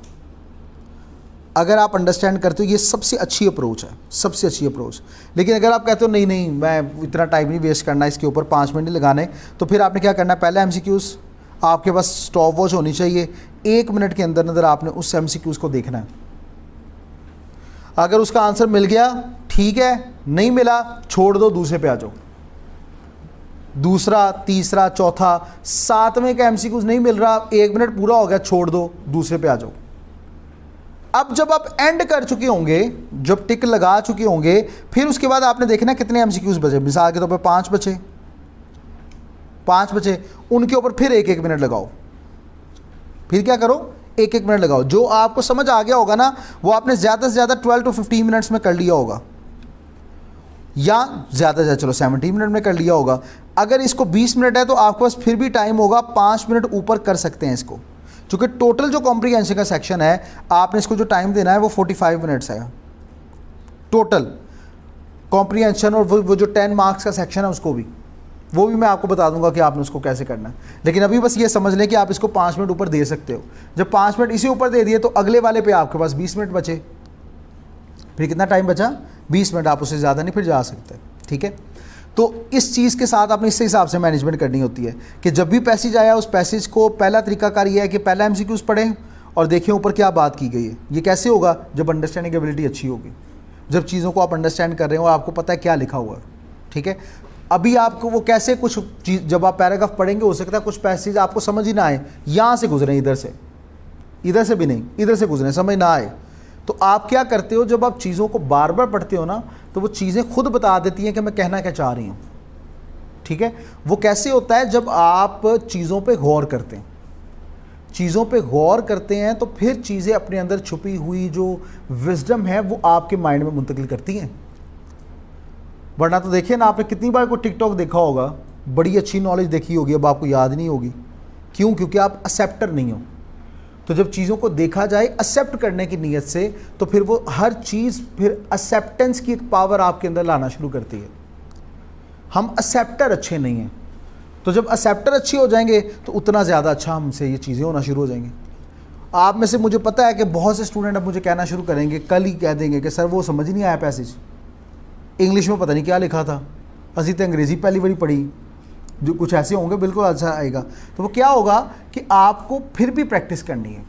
अगर आप अंडरस्टैंड करते हो, ये सबसे अच्छी अप्रोच है, सबसे अच्छी अप्रोच। लेकिन अगर आप कहते हो नहीं नहीं मैं इतना टाइम नहीं वेस्ट करना, इसके ऊपर 5 मिनट नहीं लगाने, तो फिर आपने क्या करना है, पहले MCQs आपके पास स्टॉप वॉच होनी चाहिए, 1 मिनट के अंदर आपने उस MCQs को देखना है। अगर उसका आंसर मिल गया ठीक है, नहीं मिला छोड़ दो, दूसरे पे आ जाओ। दूसरा, तीसरा, चौथा, 7वें का MCQs नहीं मिल रहा, 1 मिनट पूरा हो गया, छोड़ दो, दूसरे पे आ जाओ। अब जब आप एंड कर चुके होंगे, जब टिक लगा चुके होंगे, फिर उसके बाद आपने देखना कितने MCQs बचे। मिसाल के तौर पे 5 बचे, 5 बचे, उनके ऊपर फिर 1-1 मिनट लगाओ। फिर क्या करो, 1-1 मिनट लगाओ। जो आपको समझ आ गया होगा ना, वो आपने ज़्यादा से ज़्यादा 12 to 15 मिनट्स में कर लिया होगा, या ज़्यादा से ज़्यादा चलो 17 मिनट में कर लिया होगा। अगर इसको 20 मिनट है तो आपके पास फिर भी टाइम होगा, 5 मिनट ऊपर कर सकते हैं इसको, क्योंकि टोटल जो कॉम्प्रीहेंशन का सेक्शन है आपने इसको जो टाइम देना है वो 45 मिनट्स है टोटल कॉम्प्रीहेंशन। और वो जो 10 मार्क्स का सेक्शन है उसको भी, वो भी मैं आपको बता दूंगा कि आपने उसको कैसे करना है। लेकिन अभी बस ये समझ लें कि आप इसको 5 मिनट ऊपर दे सकते हो। जब 5 मिनट इसी ऊपर दे दिए तो अगले वाले पे आपके पास 20 मिनट बचे। फिर कितना टाइम बचा, 20 मिनट, आप उससे ज़्यादा नहीं फिर जा सकते, ठीक है। तो इस चीज़ के साथ आपने इस हिसाब से मैनेजमेंट करनी होती है कि जब भी पैसेज आया उस पैसेज को, पहला तरीकाकार ये है कि पहला MCQs पढ़ें, और देखें ऊपर क्या बात की गई है। ये कैसे होगा? जब अंडरस्टैंडिंग एबिलिटी अच्छी होगी, जब चीज़ों को आप अंडरस्टैंड कर रहे हो और आपको पता है क्या लिखा हुआ है। ठीक है, अभी आपको वो कैसे कुछ चीज़, जब आप पैराग्राफ पढ़ेंगे हो सकता है कुछ पैसेज आपको समझ ही ना आए, यहाँ से गुजरे, इधर से भी नहीं, इधर से गुजरे, समझ ना आए, तो आप क्या करते हो? जब आप चीज़ों को बार बार पढ़ते हो ना, तो वो चीज़ें खुद बता देती हैं कि मैं कहना क्या चाह रही हूँ। ठीक है, वो कैसे होता है? जब आप चीज़ों पे गौर करते हैं, चीज़ों पे गौर करते हैं तो फिर चीज़ें अपने अंदर छुपी हुई जो विजडम है वो आपके माइंड में मुंतकिल करती हैं। वरना तो देखिए ना, आपने कितनी बार कोई टिकटॉक देखा होगा, बड़ी अच्छी नॉलेज देखी होगी, अब आपको याद नहीं होगी। क्यों? क्योंकि आप एक्सेप्टर नहीं हो। तो जब चीज़ों को देखा जाए एक्सेप्ट करने की नीयत से, तो फिर वो हर चीज़ फिर एक्सेप्टेंस की एक पावर आपके अंदर लाना शुरू करती है। हम एक्सेप्टर अच्छे नहीं हैं, तो जब एक्सेप्टर अच्छे हो जाएंगे तो उतना ज़्यादा अच्छा हमसे ये चीज़ें होना शुरू हो जाएंगी। आप में से मुझे पता है कि बहुत से स्टूडेंट अब मुझे कहना शुरू करेंगे, कल ही कह देंगे कि सर वो समझ नहीं आया पैसेज, इंग्लिश में पता नहीं क्या लिखा था, असी तो अंग्रेज़ी पहली बारी पढ़ी। जो कुछ ऐसे होंगे बिल्कुल अच्छा आएगा। तो वो क्या होगा कि आपको फिर भी प्रैक्टिस करनी है।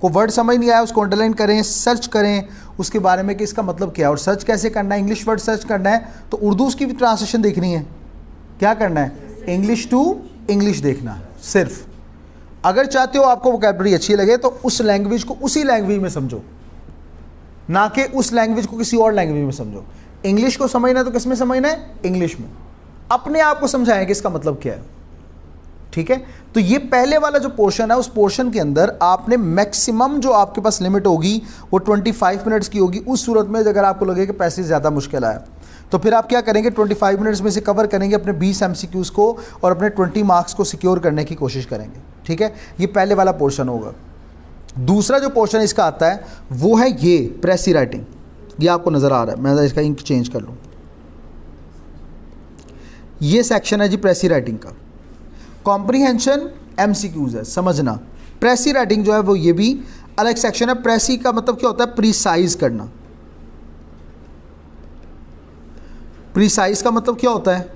को वर्ड समझ नहीं आया उसको अंडरलाइन करें, सर्च करें उसके बारे में कि इसका मतलब क्या है। और सर्च कैसे करना है? इंग्लिश वर्ड सर्च करना है तो उर्दू उसकी भी ट्रांसलेशन देखनी है। क्या करना है? इंग्लिश टू इंग्लिश देखना है सिर्फ। अगर चाहते हो आपको वोकैबुलरी अच्छी लगे तो उस लैंग्वेज को उसी लैंग्वेज में समझो, ना कि उस लैंग्वेज को किसी और लैंग्वेज में समझो। इंग्लिश को समझना है तो किस में समझना है? इंग्लिश में। अपने आप को समझाएं कि इसका मतलब क्या है। ठीक है, तो ये पहले वाला जो पोर्शन है, उस पोर्शन के अंदर आपने मैक्सिमम जो आपके पास लिमिट होगी वो 25 मिनट्स की होगी। उस सूरत में अगर आपको लगे कि पैसे ज़्यादा मुश्किल आया तो फिर आप क्या करेंगे? 25 मिनट्स में से कवर करेंगे अपने 20 MCQs को और अपने 20 मार्क्स को सिक्योर करने की कोशिश करेंगे। ठीक है, ये पहले वाला पोर्शन होगा। दूसरा जो पोर्शन इसका आता है वो है ये प्रेसी राइटिंग। ये आपको नज़र आ रहा है, मैं इसका इंक चेंज कर लूँ। ये सेक्शन है जी प्रेसी राइटिंग का। कॉम्प्रीहेंशन MCQs है, समझना। प्रेसी राइटिंग जो है वो ये भी अलग सेक्शन है। प्रेसी का मतलब क्या होता है? प्रिसाइज करना। प्रिसाइज का मतलब क्या होता है?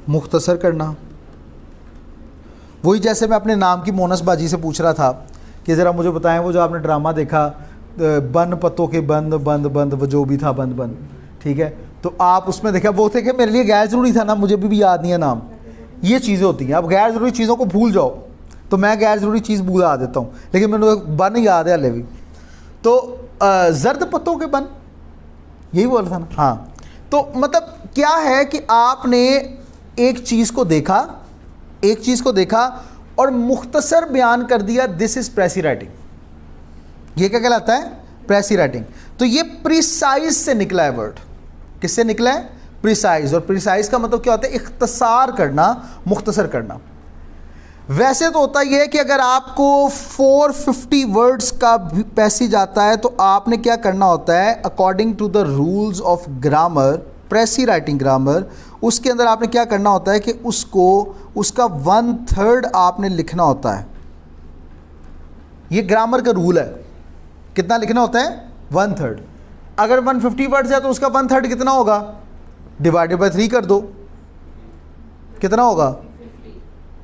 मुख्तसर करना। वही जैसे मैं अपने नाम की मोनस बाजी से पूछ रहा था कि ज़रा मुझे बताएं वो जो आपने ड्रामा देखा बंद पत्तों के बंद बंद बंद, वो जो भी था बंद बंद, ठीक है, तो आप उसमें देखा वो थे कि मेरे लिए गैर ज़रूरी था ना, मुझे भी याद नहीं है नाम। ये चीज़ें होती हैं, आप गैर ज़रूरी चीज़ों को भूल जाओ तो मैं गैर ज़रूरी चीज़ भूला देता हूँ, लेकिन मैंने बन याद है हले भी। तो जर्द पत्तों के बन, यही बोला था ना? हाँ। तो मतलब क्या है कि आपने एक चीज़ को देखा और मुख्तसर बयान कर दिया, दिस इज़ प्रेसी राइटिंग। ये क्या कहलाता है? प्रेसी राइटिंग। तो ये प्रिसाइज से निकला है वर्ड। किससे निकला है? प्रिसाइज। और प्रिसाइज का मतलब क्या होता है? इख्तसार करना, मुख्तसर करना। वैसे तो होता यह है कि अगर आपको 450 वर्ड्स का पैसेज आता है तो आपने क्या करना होता है? According to the rules of grammar, precis writing grammar, उसके अंदर आपने क्या करना होता है कि उसका 1/3 आपने लिखना होता है। ये ग्रामर का रूल है। कितना लिखना होता है? 1/3। अगर 150 वर्ड्स है तो उसका 1/3 कितना होगा? डिवाइडेड बाय 3 कर दो, कितना होगा?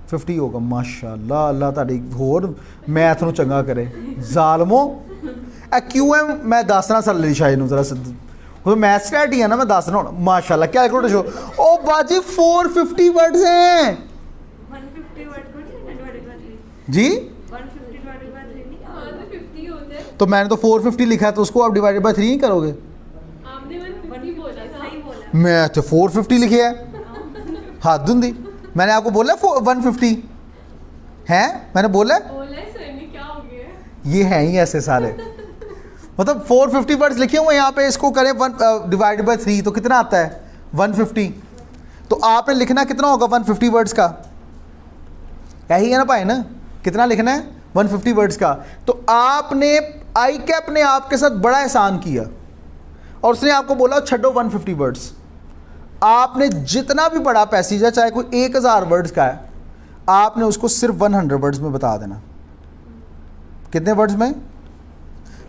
50 होगा। माशाल्लाह, अल्लाह ताड़ी होर मैथ नूं चंगा करे। जालमो QM मैं दसना सल शायद जरा वो मैथ स्टैट ही है ना, मैं दसना होना। माशाल्लाह क्या कैलकुलेटर शो। ओ बाजी 450 वर्ड्स हैं 150 वर्ड को डिवाइडेड बाय 3 जी। 150 डिवाइडेड बाय 3 नहीं, हां तो 50 होते हैं। तो मैंने तो 450 लिखा है तो उसको आप डिवाइडेड बाय 3 ही करोगे। आपने 150 बोला, सही बोला। मैं तो 450 लिखे है, हाथ धुंधी। मैंने आपको बोला 150 है, मैंने बोला सर ने क्या हो गया? ये हैं ही ऐसे सारे। मतलब 450 वर्ड्स लिखे हुए यहाँ पे, इसको करें 1 डिवाइडेड बाय 3 तो कितना आता है? 150। तो आपने लिखना कितना होगा 150 वर्ड्स का? यही है ना भाई ना, कितना लिखना है? 150 वर्ड्स का। तो आपने आई कैप ने आपके साथ बड़ा एहसान किया और उसने आपको बोला छड्डो 150 वर्ड्स। आपने जितना भी बड़ा पैसेज है, चाहे कोई 1000 वर्ड्स का है, आपने उसको सिर्फ 100 वर्ड्स में बता देना। कितने वर्ड्स में?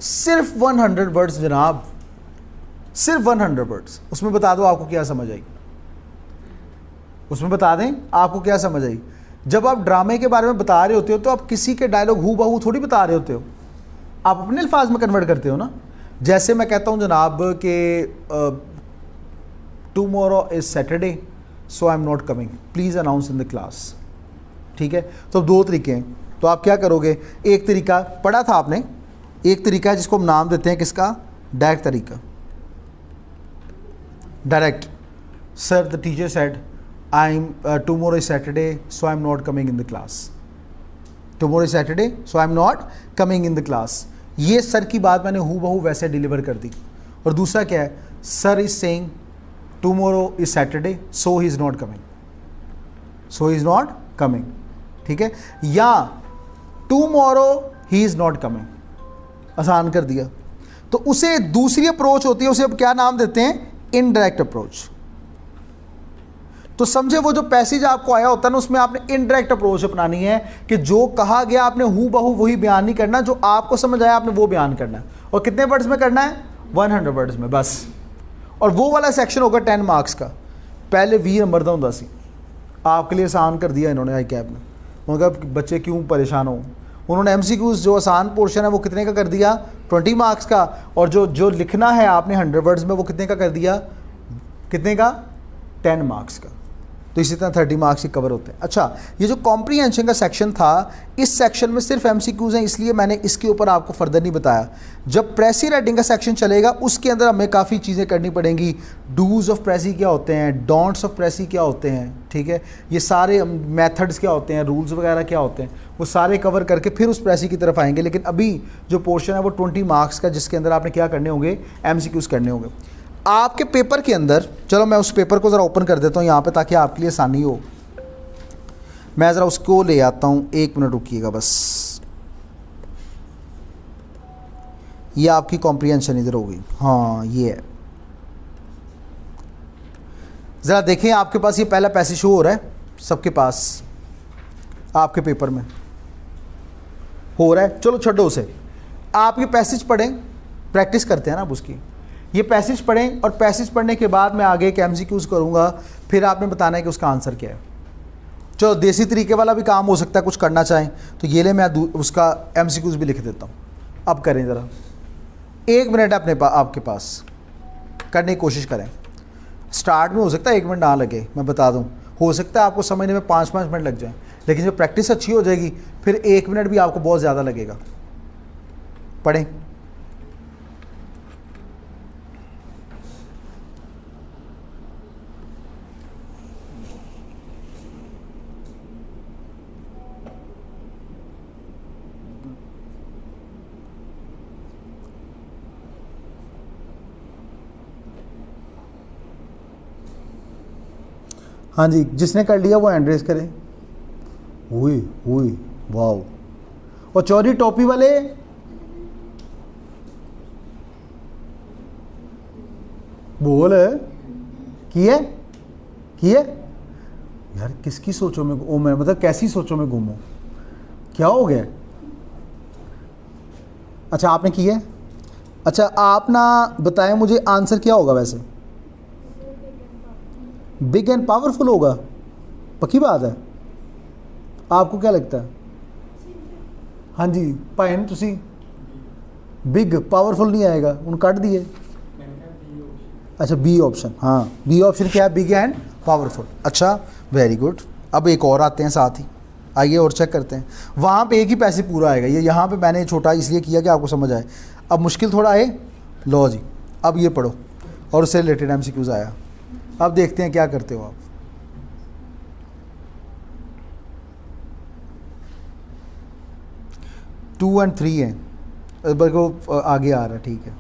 सिर्फ 100 वर्ड्स जनाब, सिर्फ 100 वर्ड्स। उसमें बता दो आपको क्या समझ आई। उसमें बता दें आपको क्या समझ आई। जब आप ड्रामे के बारे में बता रहे होते हो तो आप किसी के डायलॉग हूबहू थोड़ी बता रहे होते हो। आप अपने अल्फाज में कन्वर्ट करते हो ना। जैसे मैं कहता हूँ जनाब कि tomorrow is Saturday so I am not coming, please announce in the class. ठीक है, तो दो तरीके हैं, तो आप क्या करोगे, एक तरीका पढ़ा था आपने, एक तरीका है जिसको हम नाम देते हैं किसका, डायरेक्ट तरीका। Direct, sir the teacher said I am tomorrow is Saturday so I am not coming in the class, tomorrow is Saturday so I am not coming in the class. ये सर की बात मैंने हूँ बहू वैसे deliver कर दी। और दूसरा क्या है, sir is saying tomorrow is Saturday so he is not coming, so he is not coming. ठीक है, या tomorrow he is not coming, आसान कर दिया। तो उसे दूसरी अप्रोच होती है, उसे अब क्या नाम देते हैं, इनडायरेक्ट अप्रोच। तो समझे वो जो पैसेज आपको आया होता है ना, उसमें आपने इनडायरेक्ट अप्रोच अपनानी है कि जो कहा गया आपने हूँ बहू वही बयान नहीं करना, जो आपको समझ आया आपने वो बयान करना है। और कितने वर्ड्स में करना है, 100 वर्ड्स में बस। और वो वाला सेक्शन होगा 10 मार्क्स का। पहले 20 नंबर का होता सी, आपके लिए आसान कर दिया इन्होंने आई कैब ने। उन्होंने कहा बच्चे क्यों परेशान हो, उन्होंने MCQs जो आसान पोर्शन है वो कितने का कर दिया, 20 मार्क्स का। और जो लिखना है आपने 100 वर्ड्स में वो कितने का कर दिया, कितने का, 10 मार्क्स का। तो इसी तरह 30 मार्क्स ही कवर होते हैं। अच्छा, ये जो कॉम्प्रीहेंशन का सेक्शन था, इस सेक्शन में सिर्फ MCQs हैं, इसलिए मैंने इसके ऊपर आपको फर्दर नहीं बताया। जब प्रेसी राइटिंग का सेक्शन चलेगा उसके अंदर हमें काफ़ी चीज़ें करनी पड़ेंगी। डूज ऑफ प्रेसी क्या होते हैं, डोंट्स ऑफ प्रेसी क्या होते हैं, ठीक है, ये सारे मेथड्स क्या होते हैं, रूल्स वगैरह क्या होते हैं, वो सारे कवर करके फिर उस प्रेसी की तरफ आएंगे। लेकिन अभी जो पोर्शन है वो 20 मार्क्स का, जिसके अंदर आपने क्या करने होंगे, MCQs करने होंगे। आपके पेपर के अंदर, चलो मैं उस पेपर को ज़रा ओपन कर देता हूँ यहाँ पे ताकि आपके लिए आसानी हो। मैं ज़रा उसको ले आता हूँ, 1 मिनट रुकिएगा बस। ये आपकी कॉम्प्रीहेंशन इधर हो गई, हाँ ये है। ज़रा देखें आपके पास ये पहला पैसेज शो हो रहा है, सबके पास आपके पेपर में हो रहा है। चलो छोड़ो उसे, आप ये पैसेज पढ़ें, प्रैक्टिस करते हैं ना अब उसकी। ये पैसेज पढ़ें और पैसेज पढ़ने के बाद मैं आगे एक MCQs करूँगा, फिर आपने बताना है कि उसका आंसर क्या है। चलो देसी तरीके वाला भी काम हो सकता है, कुछ करना चाहें तो ये ले, मैं उसका MCQs भी लिख देता हूँ। अब करें ज़रा, 1 मिनट है आपके पास, करने की कोशिश करें। स्टार्ट में हो सकता है 1 मिनट ना लगे, मैं बता दूँ, हो सकता है आपको समझने में 5-5 मिनट लग जाए, लेकिन जब प्रैक्टिस अच्छी हो जाएगी फिर 1 मिनट भी आपको बहुत ज़्यादा लगेगा। पढ़ें। हाँ जी, जिसने कर लिया वो हैंड रेज करें। हुई वाओ। और चोरी टोपी वाले, बोल किए यार, किसकी सोचों में ओ, मैं मतलब कैसी सोचों में गुम हूँ, क्या हो गया। अच्छा आपने किया है, अच्छा आप ना बताएं मुझे आंसर क्या होगा वैसे। बिग एंड पावरफुल होगा, पक्की बात है, आपको क्या लगता है। हाँ जी भाई, तुसी बिग पावरफुल नहीं आएगा, उन कट दिए। अच्छा बी ऑप्शन, हाँ बी ऑप्शन क्या है, बिग एंड पावरफुल। अच्छा वेरी गुड। अब एक और आते हैं साथ ही, आइए और चेक करते हैं। वहाँ पे एक ही पैसे पूरा आएगा, ये यहाँ पे मैंने छोटा इसलिए किया कि आपको समझ आए। अब मुश्किल थोड़ा है, लो जी अब ये पढ़ो, और उससे रिलेटेड MCQs आया। अब देखते हैं क्या करते हो आप। टू एंड 3 है, को आगे आ रहा है, ठीक है।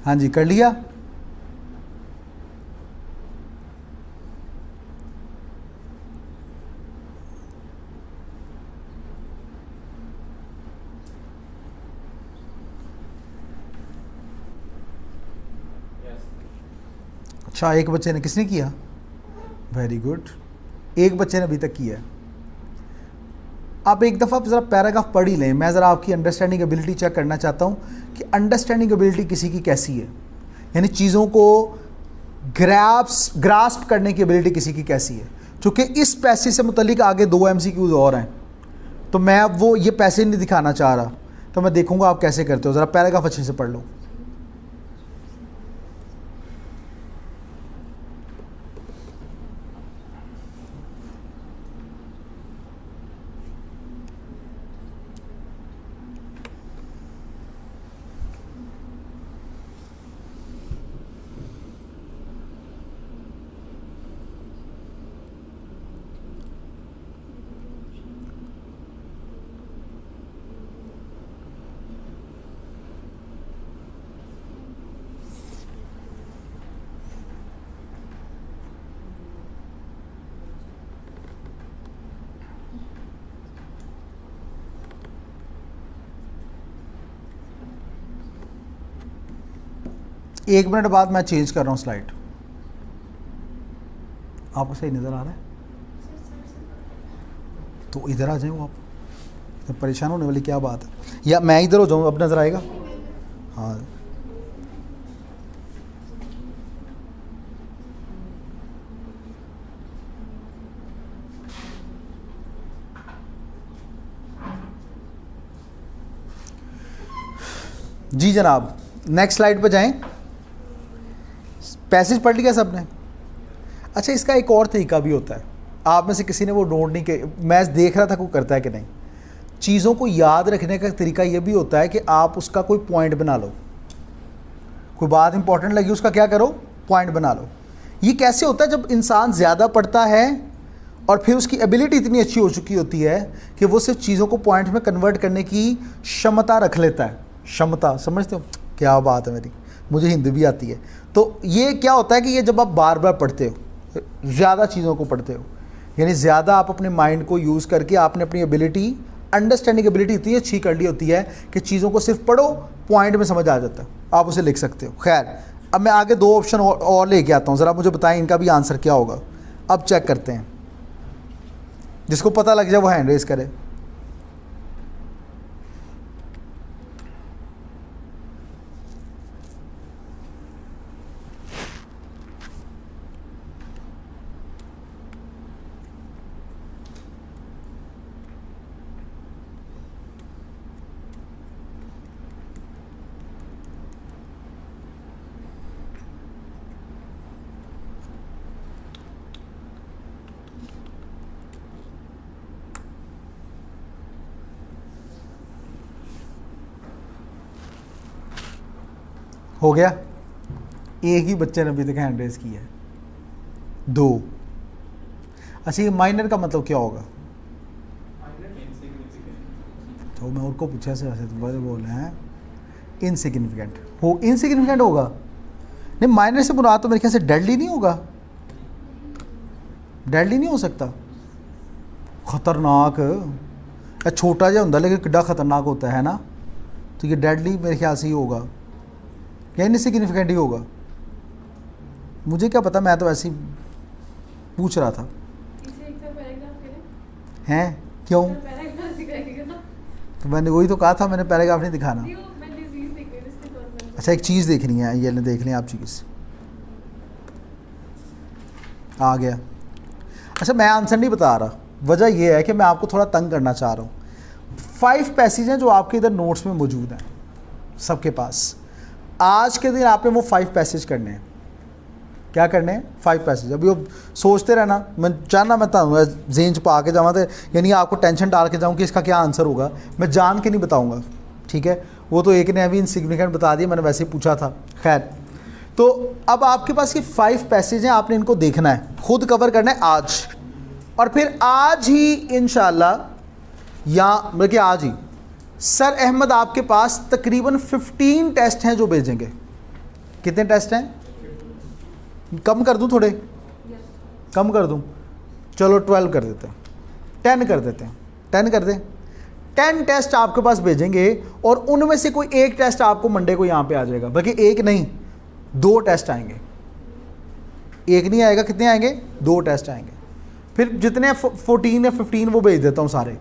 हाँ जी कर लिया। अच्छा, एक बच्चे ने, किसने किया? वेरी गुड, एक बच्चे ने अभी तक किया है। आप एक दफ़ा ज़रा पैराग्राफ पढ़ ही लें, मैं ज़रा आपकी अंडरस्टैंडिंग एबिलिटी चेक करना चाहता हूँ कि अंडरस्टैंडिंग एबिलिटी किसी की कैसी है, यानी चीज़ों को ग्रास्प करने की एबिलिटी किसी की कैसी है। चूँकि इस पैसेज से मुतल्लिक आगे 2 MCQs और हैं, तो मैं अब वो ये पैसेज नहीं दिखाना चाह रहा, तो मैं देखूँगा आप कैसे करते हो। ज़रा पैराग्राफ अच्छे से पढ़ लो। एक मिनट बाद मैं चेंज कर रहा हूँ स्लाइड। आपको सही नज़र आ रहा है? तो इधर आ जाओ आप, तो परेशान होने वाली क्या बात है? या मैं इधर हो जाऊँ, अब नज़र आएगा? हाँ, जी जनाब, नेक्स्ट स्लाइड पर जाएं। पैसेज पढ़ लिया सबने? अच्छा, इसका एक और तरीका भी होता है, आप में से किसी ने वो नोट नहीं किया, मैं देख रहा था कोई करता है कि नहीं। चीज़ों को याद रखने का तरीका ये भी होता है कि आप उसका कोई पॉइंट बना लो, कोई बात इंपॉर्टेंट लगी उसका क्या करो, पॉइंट बना लो। ये कैसे होता है? जब इंसान ज़्यादा पढ़ता है और फिर उसकी एबिलिटी इतनी अच्छी हो चुकी होती है कि वो सिर्फ चीज़ों को पॉइंट में कन्वर्ट करने की क्षमता रख लेता है। क्षमता समझते हो? क्या बात है मेरी, मुझे हिंदी भी आती है। तो ये क्या होता है कि ये जब आप बार बार पढ़ते हो, ज़्यादा चीज़ों को पढ़ते हो, यानी ज़्यादा आप अपने माइंड को यूज़ करके आपने अपनी एबिलिटी, अंडरस्टैंडिंग एबिलिटी इतनी अच्छी कर ली होती है कि चीज़ों को सिर्फ पढ़ो, पॉइंट में समझ आ जाता है, आप उसे लिख सकते हो। खैर, अब मैं आगे 2 ऑप्शन और लेके आता हूँ, ज़रा मुझे बताएं इनका भी आंसर क्या होगा। अब चेक करते हैं, जिसको पता लग जाए वो हैंड रेज करे। हो गया? एक ही बच्चे ने अभी तक हैंड रेज किया है, 2। अच्छा, ये माइनर का मतलब क्या होगा? तो मैं उनको पूछा से वैसे तो बड़े बोल रहे हैं इनसिग्निफिकेंट हो, इनसिग्निफिकेंट होगा नहीं, माइनर से मुराद तो मेरे ख्याल से डेडली नहीं होगा, डेडली नहीं हो सकता, खतरनाक, छोटा जा होता लेकिन किड्डा खतरनाक होता है ना, तो ये डेडली मेरे ख्याल से ही होगा या इनसिग्निफिकेंट ही होगा, मुझे क्या पता, मैं तो वैसे ही पूछ रहा था। हैं क्यों? तो मैंने वही तो कहा था, मैंने पैराग्राफ नहीं दिखाना। अच्छा, एक चीज़ देखनी है, ये देख लें आप चीज़, आ गया। अच्छा, मैं आंसर नहीं बता रहा, वजह यह है कि मैं आपको थोड़ा तंग करना चाह रहा हूँ। 5 पैसेज हैं जो आपके इधर नोट्स में मौजूद हैं सबके पास। आज के दिन आपने वो 5 पैसेज करने हैं। क्या करने हैं? 5 पैसेज। अभी वो सोचते रहना, मैं चाहना मैं जेन च पा के जाऊँ तो यानी आपको टेंशन डाल के जाऊँ कि इसका क्या आंसर होगा, मैं जान के नहीं बताऊँगा, ठीक है? वो तो एक ने अभी इनसिग्निफिकेंट बता दिया, मैंने वैसे ही पूछा था। खैर, तो अब आपके पास ये 5 पैसेज हैं, आपने इनको देखना है, खुद कवर करना है आज, और फिर आज ही इंशाल्लाह, या बल्कि आज ही सर अहमद आपके पास तकरीबन 15 टेस्ट हैं जो भेजेंगे। कितने टेस्ट हैं? कम कर दूं थोड़े? कम कर दूं? चलो 12 कर देते हैं, 10 कर देते हैं, 10 कर दें। 10 टेस्ट आपके पास भेजेंगे और उनमें से कोई एक टेस्ट आपको मंडे को यहाँ पे आ जाएगा, बल्कि एक नहीं 2 टेस्ट आएंगे। एक नहीं आएगा, कितने आएंगे? 2 टेस्ट आएंगे। फिर जितने 14 या 15 वो भेज देता हूँ सारे,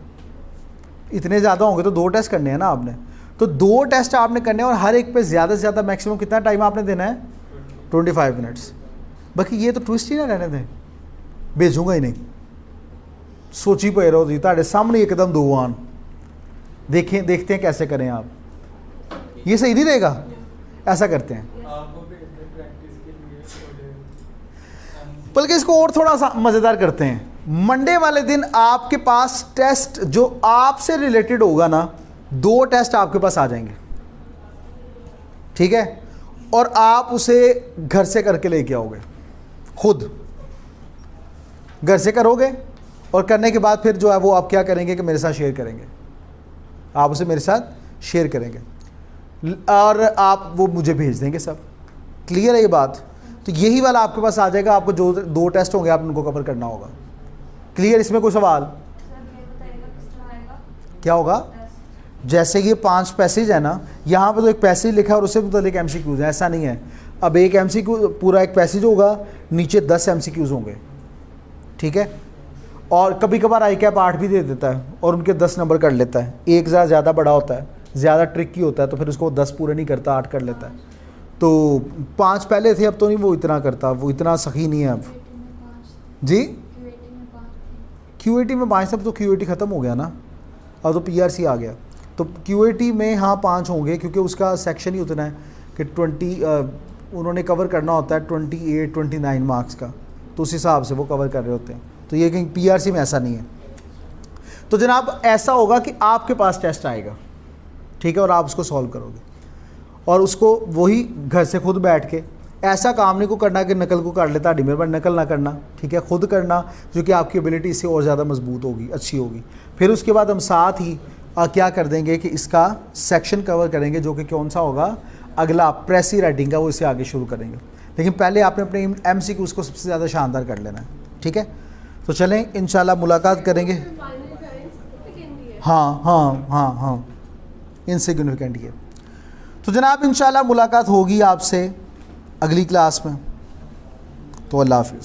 इतने ज़्यादा होंगे तो 2 टेस्ट करने हैं ना आपने, तो 2 टेस्ट आपने करने हैं और हर एक पे ज़्यादा से ज़्यादा मैक्सिमम कितना टाइम आपने देना है? 25 मिनट्स। बाकी ये तो ट्विस्ट ही ना रहने दें, भेजूंगा ही नहीं, सोची पे रहो जी, ताड़े सामने एकदम 2 आन देखें, देखते हैं कैसे करें आप। ये सही नहीं रहेगा, ऐसा करते हैं। बल्कि इसको और थोड़ा सा मज़ेदार करते हैं। मंडे वाले दिन आपके पास टेस्ट जो आपसे रिलेटेड होगा ना, 2 टेस्ट आपके पास आ जाएंगे, ठीक है, और आप उसे घर से करके लेके आओगे, खुद घर से करोगे, और करने के बाद फिर जो है वो आप क्या करेंगे कि मेरे साथ शेयर करेंगे, आप उसे मेरे साथ शेयर करेंगे और आप वो मुझे भेज देंगे सब। क्लियर है ये बात? तो यही वाला आपके पास आ जाएगा, आपको जो 2 टेस्ट होंगे आप उनको कवर करना होगा। क्लियर? इसमें कोई सवाल? क्या होगा? जैसे ये 5 पैसेज है ना, यहाँ पे तो एक पैसेज लिखा है और उससे मतलब एक MCQs है, ऐसा नहीं है। अब एक MCQ पूरा एक पैसेज होगा, नीचे 10 MCQs होंगे, ठीक है, और कभी कभार आई कैप 8 भी दे देता है और उनके 10 नंबर कर लेता है। एक ज़्यादा बड़ा होता है, ज़्यादा ट्रिकी होता है, तो फिर उसको 10 पूरे नहीं करता, 8 कर लेता है। तो 5 पहले थे, अब तो नहीं वो इतना करता, वो इतना सही नहीं है अब जी। QAT में 5, सब तो QAT ख़त्म हो गया ना, अब तो PRC आ गया। तो QAT में हाँ 5 होंगे, क्योंकि उसका सेक्शन ही उतना है कि 20 उन्होंने कवर करना होता है 28-29 मार्क्स का, तो उस हिसाब से वो कवर कर रहे होते हैं। तो ये कहीं PRC में ऐसा नहीं है। तो जनाब ऐसा होगा कि आपके पास टेस्ट आएगा, ठीक है, और आप उसको सॉल्व करोगे और उसको वही घर से खुद बैठ के, ऐसा काम नहीं को करना कि नकल को कर लेता मेरे पर, नकल ना करना, ठीक है, खुद करना, जो कि आपकी एबिलिटी इससे और ज़्यादा मजबूत होगी, अच्छी होगी। फिर उसके बाद हम साथ ही क्या कर देंगे कि इसका सेक्शन कवर करेंगे, जो कि कौन सा होगा अगला, प्रेसी राइटिंग का, वो इससे आगे शुरू करेंगे। लेकिन पहले आपने अपने MCQs को सबसे ज़्यादा शानदार कर लेना है, ठीक है। तो चलें इंशाल्लाह मुलाकात करेंगे। हाँ इनसिग्निफिकेंट ये। तो जनाब इंशाल्लाह मुलाकात होगी आपसे अगली क्लास में। तो अल्लाह हाफिज़।